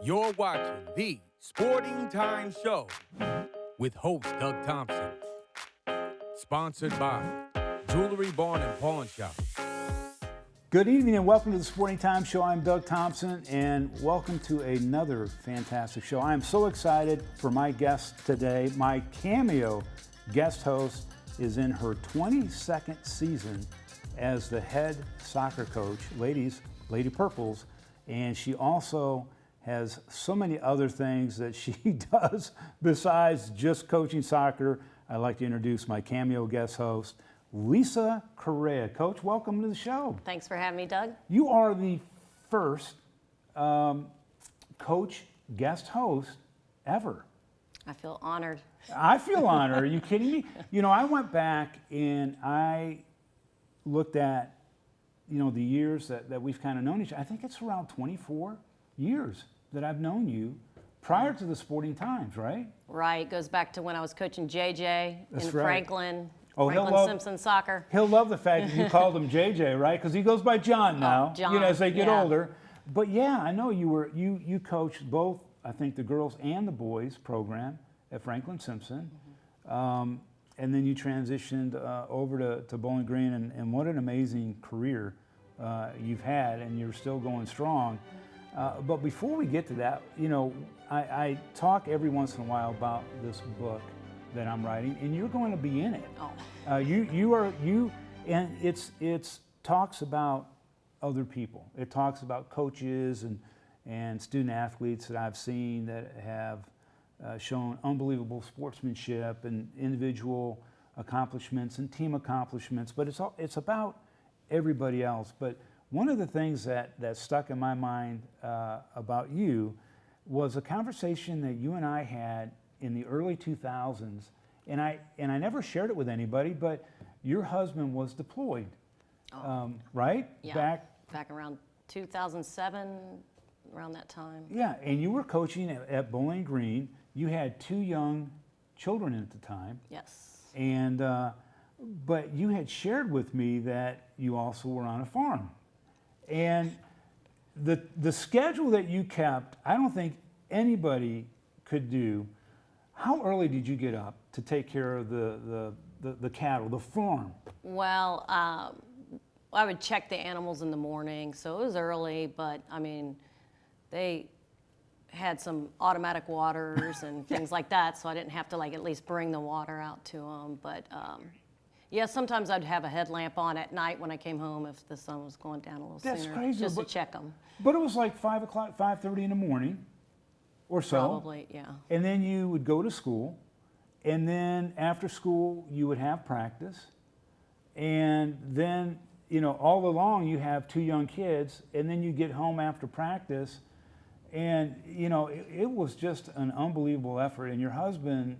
You're watching the Sporting Time Show with host Doug Thompson. Sponsored by Jewelry Barn and Pawn Shop. Good evening and welcome to the Sporting Time Show. I'm Doug Thompson and welcome to another fantastic show. I'm so excited for my guest today. My cameo guest host is in her 22nd season as the head soccer coach, Lady Purples, and she also has so many other things that she does besides just coaching soccer. I'd like to introduce my cameo guest host, Lisa Correa. Coach, welcome to the show. Thanks for having me, Doug. You are the first coach guest host ever. I feel honored. I feel honored. Are you kidding me? You know, I went back and I looked at, the years that we've kind of known each other. I think it's around 24 years that I've known you prior to the Sporting Times, right? Right. Goes back to when I was coaching JJ That's in right. Franklin. Oh, Franklin Simpson Soccer. He'll love the fact that you called him JJ, right? Because he goes by John now, John, as they get yeah. older. But yeah, I know you coached both, I think, the girls and the boys program at Franklin Simpson. And then you transitioned over to Bowling Green, and what an amazing career you've had, and you're still going strong. But before we get to that, I talk every once in a while about this book that I'm writing, and you're going to be in it. Oh. And it's talks about other people. It talks about coaches and student athletes that I've seen that have shown unbelievable sportsmanship and individual accomplishments and team accomplishments. But it's about everybody else. But one of the things that stuck in my mind about you was a conversation that you and I had in the early 2000s, and I never shared it with anybody, but your husband was deployed, right? Yeah. Back around 2007, around that time. Yeah, and you were coaching at Bowling Green. You had two young children at the time. Yes. And but you had shared with me that you also were on a farm. And the schedule that you kept, I don't think anybody could do. How early did you get up to take care of the cattle, the farm? Well, I would check the animals in the morning, so it was early, but I mean, they had some automatic waters and things like that, so I didn't have to at least bring the water out to them. But yeah, sometimes I'd have a headlamp on at night when I came home if the sun was going down a little That's sooner, crazy, just to check them. But it was like 5 o'clock, 5:30 in the morning or so. Probably, yeah. And then you would go to school, and then after school you would have practice, and then all along you have two young kids, and then you get home after practice, and it was just an unbelievable effort. And your husband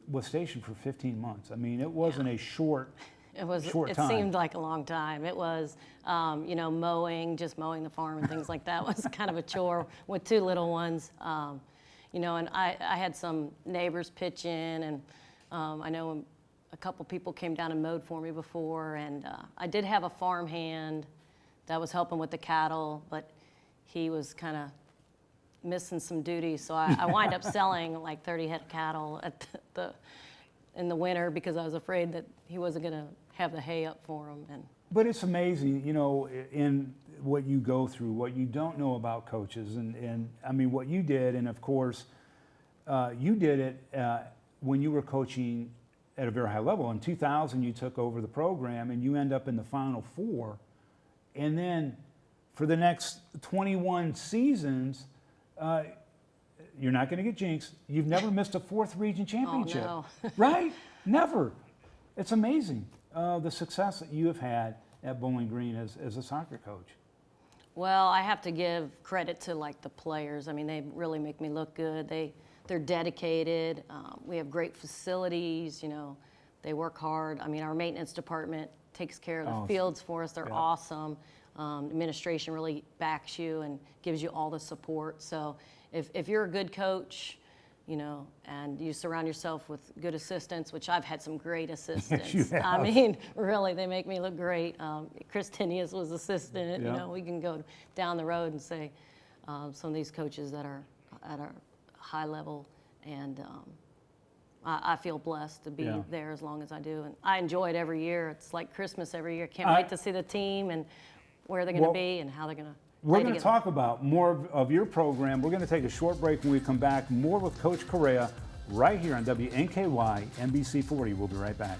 was stationed for 15 months. I mean, it wasn't a short time. It seemed like a long time. It was, mowing the farm and things like that was kind of a chore with two little ones. And I had some neighbors pitch in, and I know a couple people came down and mowed for me before, and I did have a farm hand that was helping with the cattle, but he was kind of missing some duties, so I wind up selling like 30 head of cattle in the winter because I was afraid that he wasn't going to have the hay up for him. But it's amazing, in what you go through, what you don't know about coaches, and I mean what you did, and of course, you did it when you were coaching at a very high level. In 2000, you took over the program, and you end up in the Final Four, and then for the next 21 seasons, you're not going to get jinxed. You've never missed a fourth region championship. Oh, no. Right? Never. It's amazing the success that you have had at Bowling Green as a soccer coach. Well, I have to give credit to the players. I mean, they really make me look good. They're dedicated. We have great facilities. They work hard. I mean, our maintenance department takes care of the fields for us. They're awesome. Administration really backs you and gives you all the support. So if you're a good coach, and you surround yourself with good assistants, which I've had some great assistants. Yes, you have. I mean, really, they make me look great. Chris Tinius was assistant. Yeah. We can go down the road and say, some of these coaches that are at a high level, and I feel blessed to be there as long as I do, and I enjoy it every year. It's like Christmas every year. Can't wait to see the team and where they're going to be and how they're going to. We're going to talk about more of your program. We're going to take a short break. When we come back, more with Coach Correa right here on WNKY NBC 40. We'll be right back.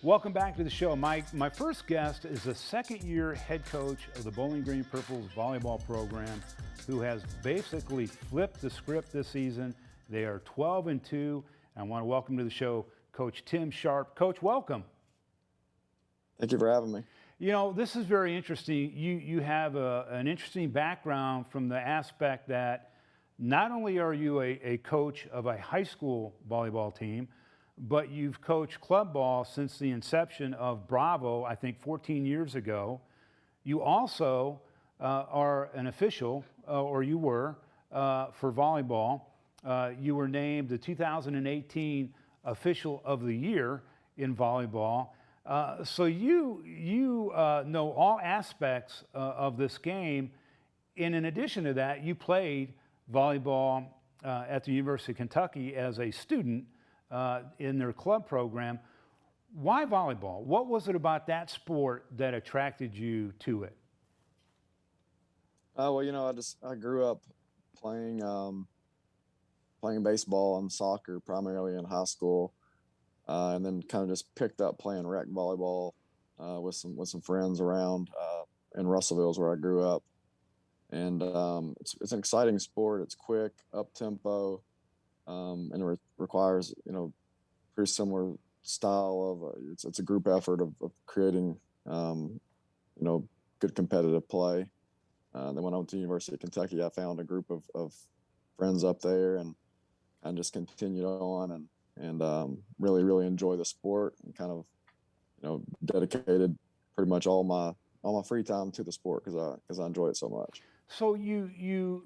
Welcome back to the show. My first guest is a second-year head coach of the Bowling Green Purples volleyball program who has basically flipped the script this season. They are 12-2. I want to welcome to the show Coach Tim Sharp. Coach, welcome. Thank you for having me. You know, this is very interesting. You have an interesting background from the aspect that not only are you a coach of a high school volleyball team, but you've coached club ball since the inception of Bravo, I think 14 years ago. You also are an official, or you were, for volleyball. You were named the 2018 Official of the Year in volleyball. So you know all aspects of this game. And in addition to that, you played volleyball at the University of Kentucky as a student in their club program. Why volleyball? What was it about that sport that attracted you to it? Well, you know, I grew up playing baseball and soccer primarily in high school, and then kind of just picked up playing rec volleyball with some friends around in Russellville, is where I grew up. And it's an exciting sport. It's quick, up tempo. And it requires, you know, pretty similar style of it's a group effort of creating, you know, good competitive play. Then when I went to the University of Kentucky, I found a group of friends up there, and just continued on and really enjoy the sport, and kind of, you know, dedicated pretty much all my free time to the sport because I enjoy it so much. So you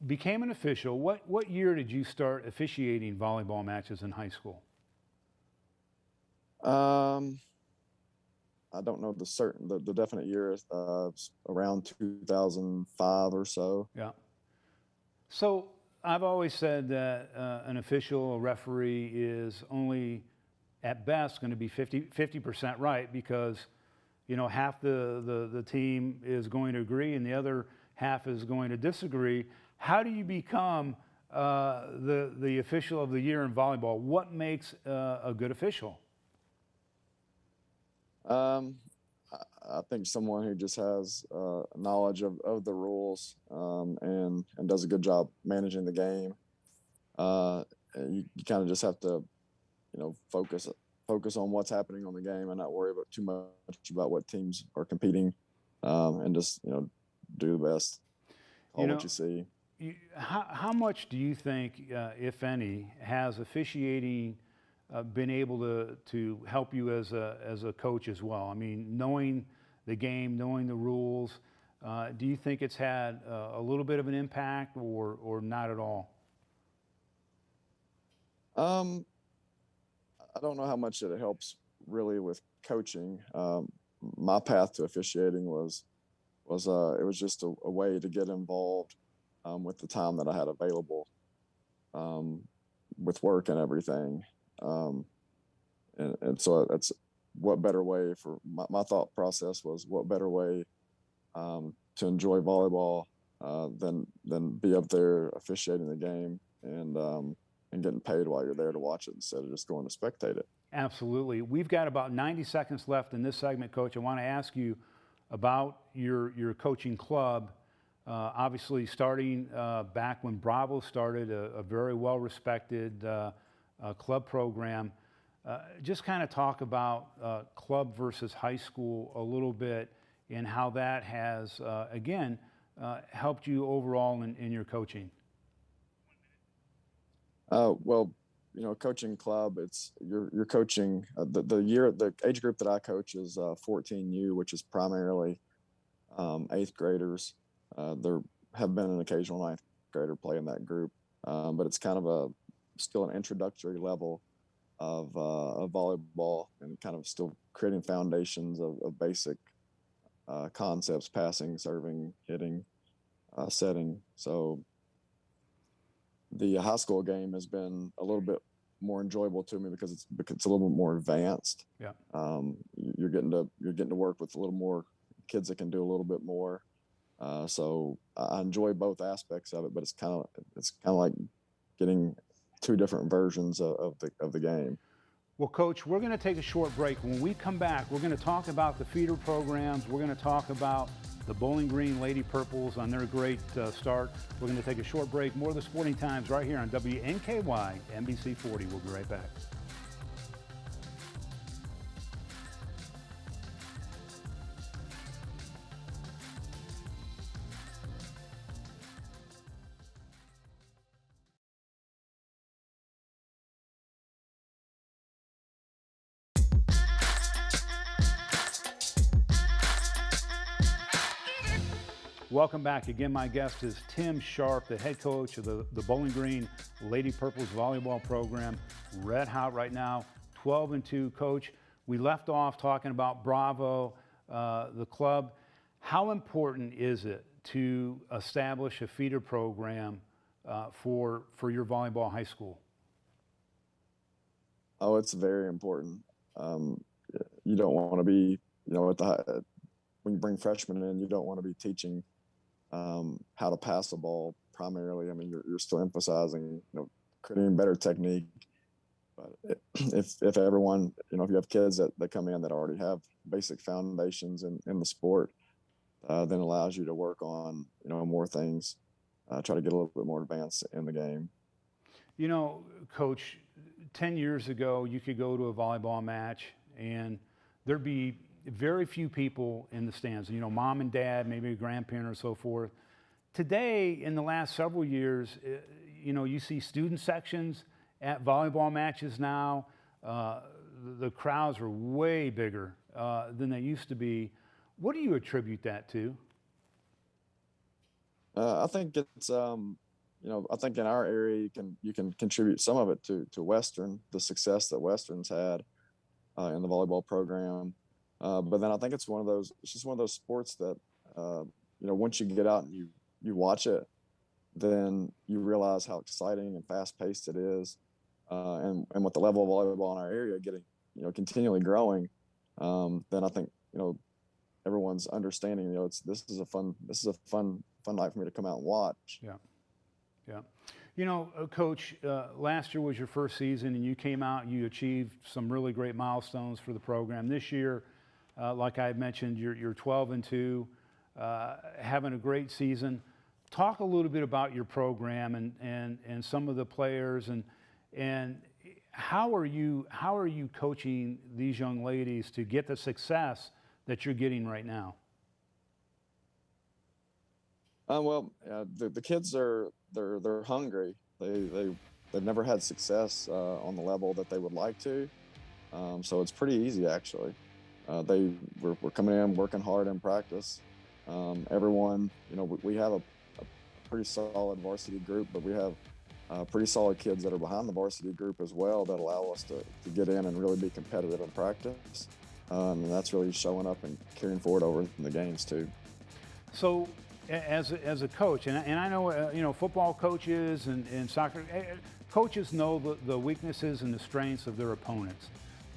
became an official. What year did you start officiating volleyball matches in high school? I don't know the definite year. Around 2005 or so. Yeah. So I've always said that an official, a referee, is only at best going to be 50% right, because, you know, half the team is going to agree and the other half is going to disagree. How do you become the official of the year in volleyball? What makes a good official? I think someone who just has knowledge of the rules and does a good job managing the game. You kind of just have to, you know, focus on what's happening on the game and not worry about too much about what teams are competing, and just, you know, do the best. All what you see. How much do you think, if any, has officiating been able to help you as a coach as well? I mean, knowing the game, knowing the rules, do you think it's had a little bit of an impact, or not at all? I don't know how much it helps really with coaching. My path to officiating was it was just a way to get involved with the time that I had available, with work and everything. And so that's what better way for my thought process was, what better way to enjoy volleyball than be up there officiating the game and getting paid while you're there to watch it instead of just going to spectate it. Absolutely. We've got about 90 seconds left in this segment, Coach. I want to ask you about your coaching club. Obviously, starting back when Bravo started, a very well-respected club program. Just kind of talk about club versus high school a little bit, and how that has, again, helped you overall in your coaching. Well, you know, coaching club, it's you're coaching the age group that I coach is 14U, which is primarily eighth graders. There have been an occasional ninth grader play in that group, but it's kind of still an introductory level of volleyball, and kind of still creating foundations of basic concepts: passing, serving, hitting, setting. So the high school game has been a little bit more enjoyable to me because it's a little bit more advanced. Yeah. You're getting to work with a little more kids that can do a little bit more. So I enjoy both aspects of it, but it's kind of like getting two different versions of the game. Well, Coach, we're going to take a short break. When we come back, we're going to talk about the feeder programs. We're going to talk about the Bowling Green Lady Purples on their great start. We're going to take a short break. More of the Sporting Times right here on WNKY NBC 40. We'll be right back. Welcome back. Again, my guest is Tim Sharp, the head coach of the Bowling Green Lady Purples volleyball program. Red hot right now, 12-2. Coach, we left off talking about Bravo, the club. How important is it to establish a feeder program for your volleyball high school? Oh, it's very important. You don't want to be, when you bring freshmen in, you don't want to be teaching how to pass the ball primarily. I mean, you're still emphasizing, creating better technique. But if everyone, if you have kids that come in that already have basic foundations in the sport, then it allows you to work on, more things, try to get a little bit more advanced in the game. Coach, 10 years ago, you could go to a volleyball match and there'd be very few people in the stands, mom and dad, maybe a grandparent or so forth. Today, in the last several years, you see student sections at volleyball matches now. The crowds are way bigger than they used to be. What do you attribute that to? I think it's, I think in our area, you can contribute some of it to Western, the success that Western's had in the volleyball program. But then I think it's just one of those sports that, once you get out and you watch it, then you realize how exciting and fast paced it is. And with the level of volleyball in our area getting, continually growing, then I think, everyone's understanding, this is a fun night for me to come out and watch. Yeah. Coach, last year was your first season and you came out and you achieved some really great milestones for the program. This year, like I had mentioned, you're 12-2, having a great season. Talk a little bit about your program and some of the players and how are you coaching these young ladies to get the success that you're getting right now? The kids they're hungry. They've never had success on the level that they would like to. So it's pretty easy actually. We're coming in working hard in practice. Everyone, we have a pretty solid varsity group, but we have pretty solid kids that are behind the varsity group as well that allow us to get in and really be competitive in practice. And that's really showing up and carrying forward over in the games too. So as a coach, and I know, football coaches and soccer coaches know the weaknesses and the strengths of their opponents.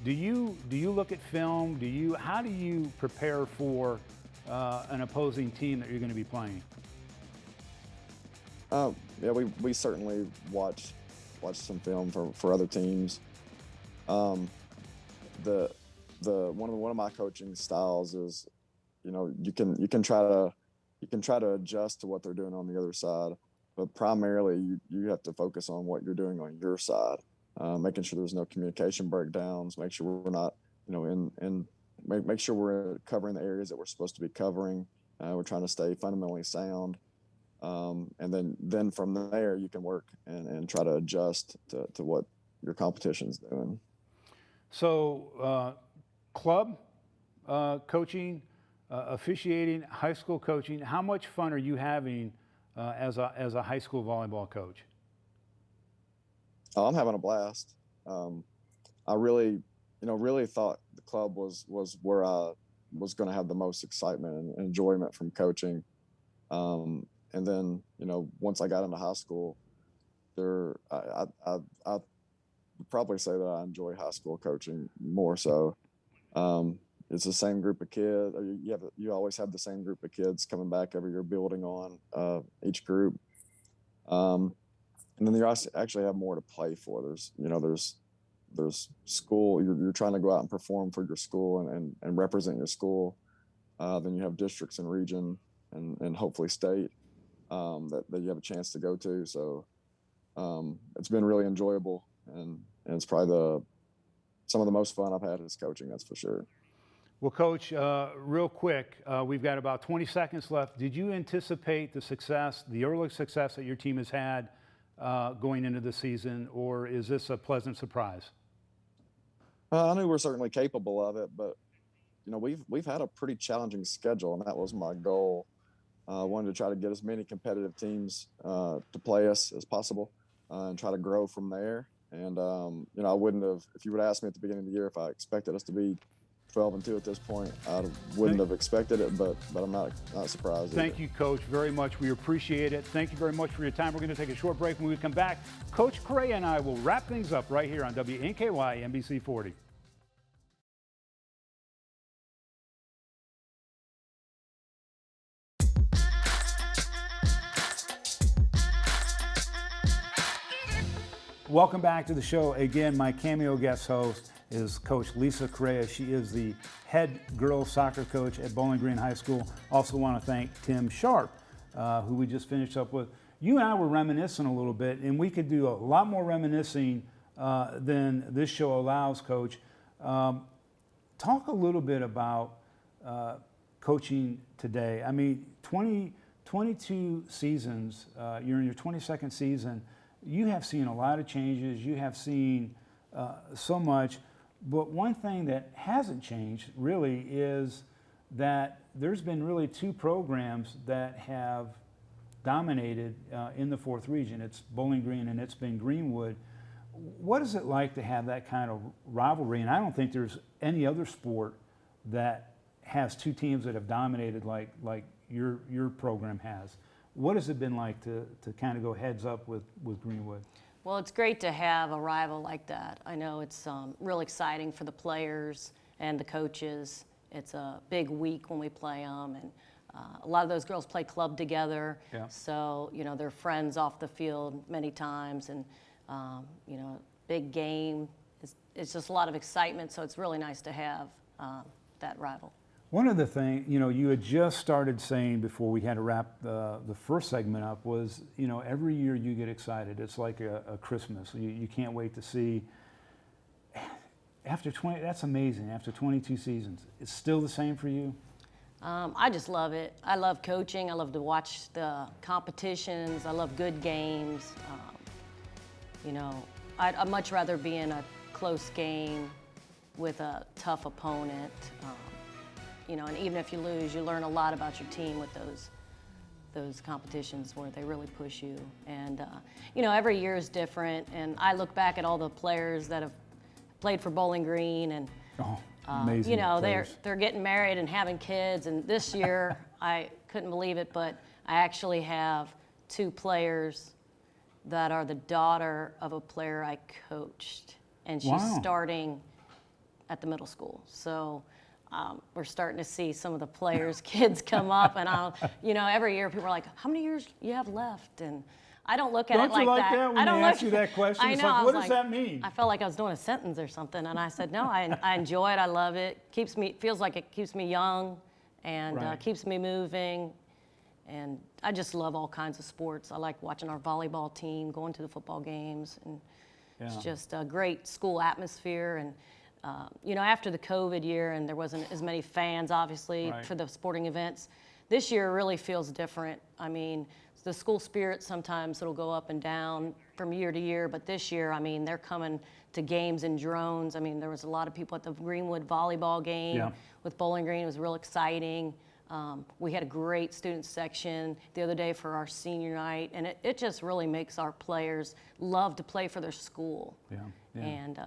Do you look at film? How do you prepare for an opposing team that you're going to be playing? Yeah, we certainly watch some film for other teams. One of my coaching styles is, you can try to adjust to what they're doing on the other side, but primarily you have to focus on what you're doing on your side, making sure there's no communication breakdowns, make sure we're not, make sure we're covering the areas that we're supposed to be covering. We're trying to stay fundamentally sound. And then from there you can work and try to adjust to what your competition's doing. So club coaching, officiating, high school coaching. How much fun are you having as a high school volleyball coach? Oh, I'm having a blast. I really, really thought the club was where I was going to have the most excitement and enjoyment from coaching. And then, once I got into high school, I would probably say that I enjoy high school coaching more so. It's the same group of kids. You always have the same group of kids coming back every year, building on each group. And then you actually have more to play for. There's school. You're trying to go out and perform for your school and represent your school. Then you have districts and region and hopefully state that you have a chance to go to. So it's been really enjoyable, and it's probably some of the most fun I've had is coaching. That's for sure. Well, Coach, real quick, we've got about 20 seconds left. Did you anticipate the early success that your team has had going into the season, or is this a pleasant surprise? I knew we're certainly capable of it, but we've had a pretty challenging schedule, and that was my goal. I wanted to try to get as many competitive teams to play us as possible and try to grow from there. And I wouldn't have, if you would have asked me at the beginning of the year if I expected us to be 12-2 at this point, I wouldn't have expected it, but I'm not surprised. Thank you, Coach, very much. We appreciate it. Thank you very much for your time. We're going to take a short break. When we come back, Coach Correa and I will wrap things up right here on WNKY NBC 40. Welcome back to the show. Again, my cameo guest host is Coach Lisa Correa. She is the head girls soccer coach at Bowling Green High School. Also want to thank Tim Sharp, who we just finished up with. You and I were reminiscing a little bit, and we could do a lot more reminiscing than this show allows, Coach. Talk a little bit about coaching today. I mean, 22 seasons, you're in your 22nd season. You have seen a lot of changes. You have seen so much. But one thing that hasn't changed really is that there's been really two programs that have dominated in the fourth region. It's Bowling Green and it's been Greenwood. What is it like to have that kind of rivalry? And I don't think there's any other sport that has two teams that have dominated like your program has. What has it been like to kind of go heads up with Greenwood? Well, it's great to have a rival like that. I know it's real exciting for the players and the coaches. It's a big week when we play them, and a lot of those girls play club together. Yeah. So, they're friends off the field many times, and, big game. It's just a lot of excitement, so it's really nice to have that rival. One of the things, you had just started saying before we had to wrap the first segment up was, every year you get excited. It's like a Christmas. You can't wait to see. After 20, that's amazing. After 22 seasons, it's still the same for you? I just love it. I love coaching. I love to watch the competitions. I love good games. I'd much rather be in a close game with a tough opponent. And even if you lose, you learn a lot about your team with those competitions where they really push you. And, every year is different. And I look back at all the players that have played for Bowling Green and, amazing players. they're getting married and having kids. And this year, I couldn't believe it, but I actually have two players that are the daughter of a player I coached. And she's starting at the middle school. So we're starting to see some of the players' kids come up, and every year people are like, "How many years you have left?" And I don't look at it like that. Don't you like that when they ask you that question? I It's know. like, what does that mean? I felt like I was doing a sentence or something, and I said, "No, I enjoy it. I love it. Feels like it keeps me young, and keeps me moving." And I just love all kinds of sports. I like watching our volleyball team, going to the football games, and it's just a great school atmosphere. And after the COVID year, and there wasn't as many fans, obviously, for the sporting events, this year really feels different. I mean, the school spirit, sometimes it'll go up and down from year to year, but this year, they're coming to games in drones. I mean, there was a lot of people at the Greenwood volleyball game Yeah. with Bowling Green. It was real exciting. We had a great student section the other day for our senior night, and it just really makes our players love to play for their school. Yeah, yeah. And,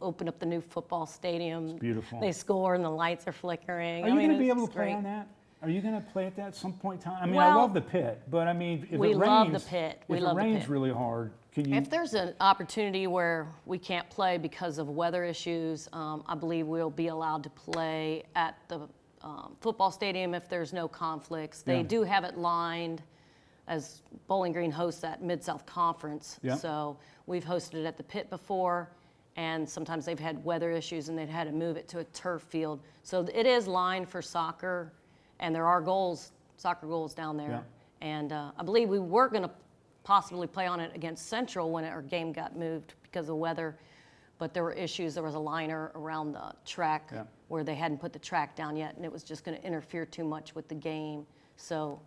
open up the new football stadium. It's beautiful. They score and the lights are flickering. Are you going to be able it's to play great. on that? Are you going to play at that at some point in time? I mean, I Well, love the pit, but I mean, if we it love rains, the pit. We if love it the rains pit. really hard, can you? If there's an opportunity where we can't play because of weather issues, I believe we'll be allowed to play at the football stadium if there's no conflicts. They Yeah. do have it lined as Bowling Green hosts that Mid-South Conference. Yeah. So we've hosted it at the pit before, and sometimes they've had weather issues and they've had to move it to a turf field. So it is lined for soccer, and there are soccer goals down there. Yeah. And I believe we were going to possibly play on it against Central when our game got moved because of weather, but there were issues. There was a liner around the track Yeah. where they hadn't put the track down yet, and it was just going to interfere too much with the game. So,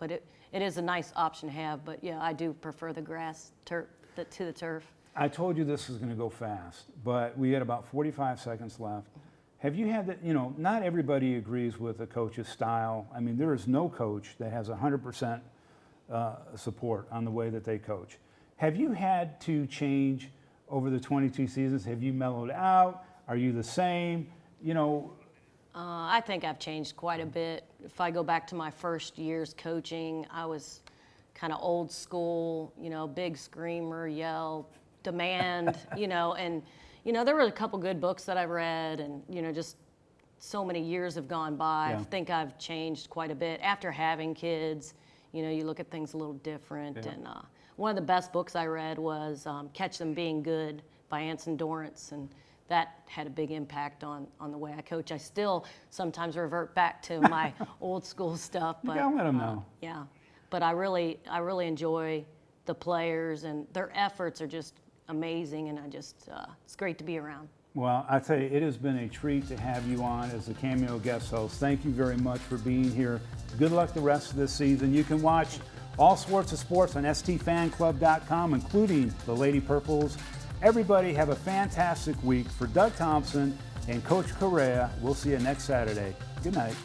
but it is a nice option to have. But yeah, I do prefer the grass to the turf. I told you this was going to go fast, but we had about 45 seconds left. Have you had that, not everybody agrees with a coach's style. I mean, there is no coach that has 100% support on the way that they coach. Have you had to change over the 22 seasons? Have you mellowed out? Are you the same? I think I've changed quite a bit. If I go back to my first years coaching, I was kind of old school, big screamer, yell, demand, and, there were a couple good books that I've read, and, just so many years have gone by. Yeah. I think I've changed quite a bit. After having kids, you look at things a little different. Yeah. And one of the best books I read was Catch Them Being Good by Anson Dorrance, and that had a big impact on the way I coach. I still sometimes revert back to my old school stuff. You But gotta let 'em know. Yeah, but I really enjoy the players, and their efforts are just amazing, and it's great to be around. Well, I tell you, it has been a treat to have you on as a cameo guest host. Thank you very much for being here. Good luck the rest of this season. You can watch all sorts of sports on stfanclub.com, including the Lady Purples. Everybody have a fantastic week. For Doug Thompson and Coach Correa, we'll see you next Saturday. Good night.